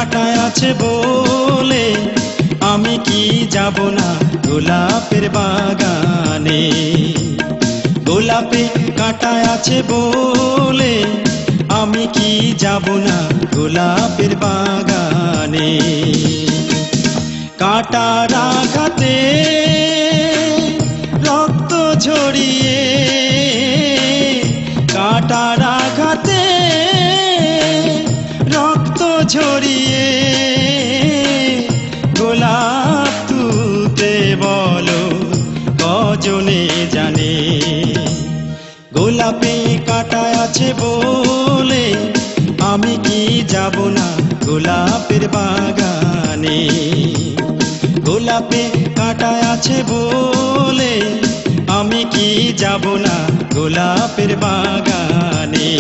কাঁটায় আছে বলে আমি কি যাব না গোলাপের বাগানে। গোলাপে কাঁটায় আছে বলে আমি কি যাব না গোলাপের বাগানে। কাঁটার আঘাতে রক্ত ঝরিয়ে, কাঁটার আঘাতে রক্ত ঝরিয়ে গোলাপ তুলতে বলো কজনে জানে। গোলাপে কাঁটায় আছে বলে আমি কি যাব না গোলাপের বাগানে। গোলাপে কাঁটায় আছে বলে আমি কি যাব না গোলাপের বাগানে।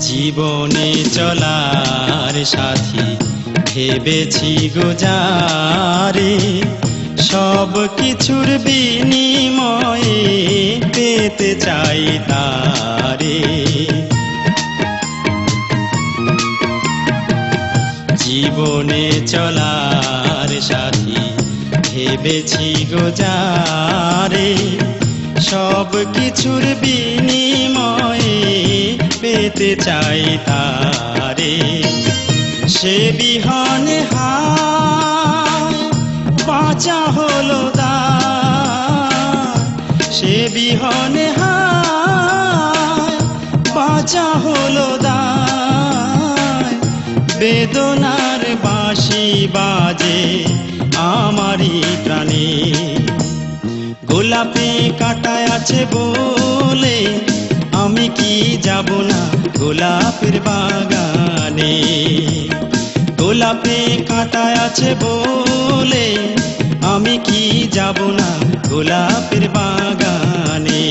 জীবনে চলার সাথী ভেবেছি গোজারে, সব কিছুর বিনিময়ে পেতে চাই তারে। জীবনে চলার সাথী ভেবেছি গোজারে, সব কিছুর বিনিময়ে পেতে চাই তারে। সে বিহনে হায় বাঁচা হলো দায়, সে বিহনে হায় বাঁচা হলো দায়। বেদনার বাঁশি বাজে আমারই প্রাণে। গোলাপে কাঁটায় আছে বলে আমি কি যাব না গোলাপের বাগানে। গোলাপে কাঁটায় আছে বলে আমি কি যাব না গোলাপের বাগানে।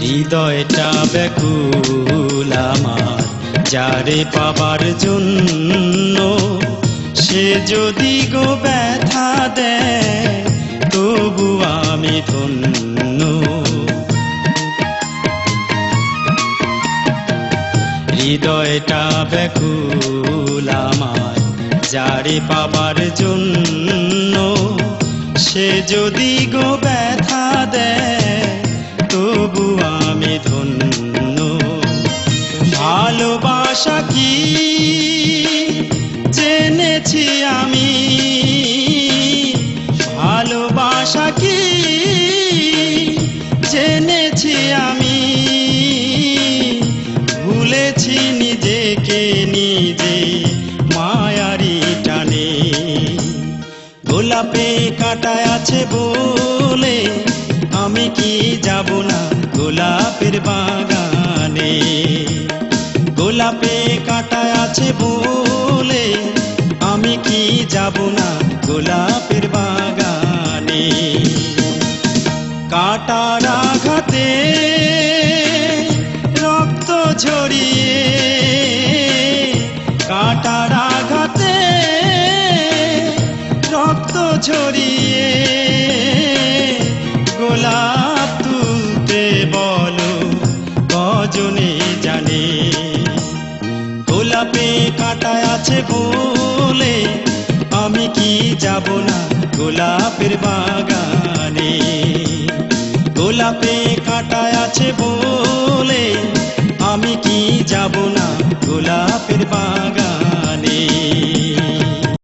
হৃদয়টা ব্যাকুল আমার যারে পাবার জন্য, সে যদি গো ব্যথা দেয় তবু আমি ধন্য। হৃদয়টা ব্যাকুল আমার যারে পাবার জন্য, সে যদি গো ব্যথা দেয় তবু আমি ধন্য। ভালোবাসা কি জেনেছি আমি, ভালোবাসা কি জেনেছি আমি। ভুলেছি নিজেকে নিজে মায়ারি টানে। গোলাপে কাঁটায় আছে বলে আমি কি যাব না গোলাপের বাগানে। গোলাপে কাঁটায় আছে বলে আমি কি যাব না গোলাপের বাগানে। কাঁটার আঘাতে রক্ত ঝরিয়ে, কাঁটার আঘাতে রক্ত ঝরিয়ে গোলাপ তুলতে বলো কজনে জানে। গোলাপে কাঁটায় আছে বলে আমি কি যাব না গোলাপের বাগানে। গোলাপে কাঁটায় আছে বলে আমি কি যাব না গোলাপের বাগানে।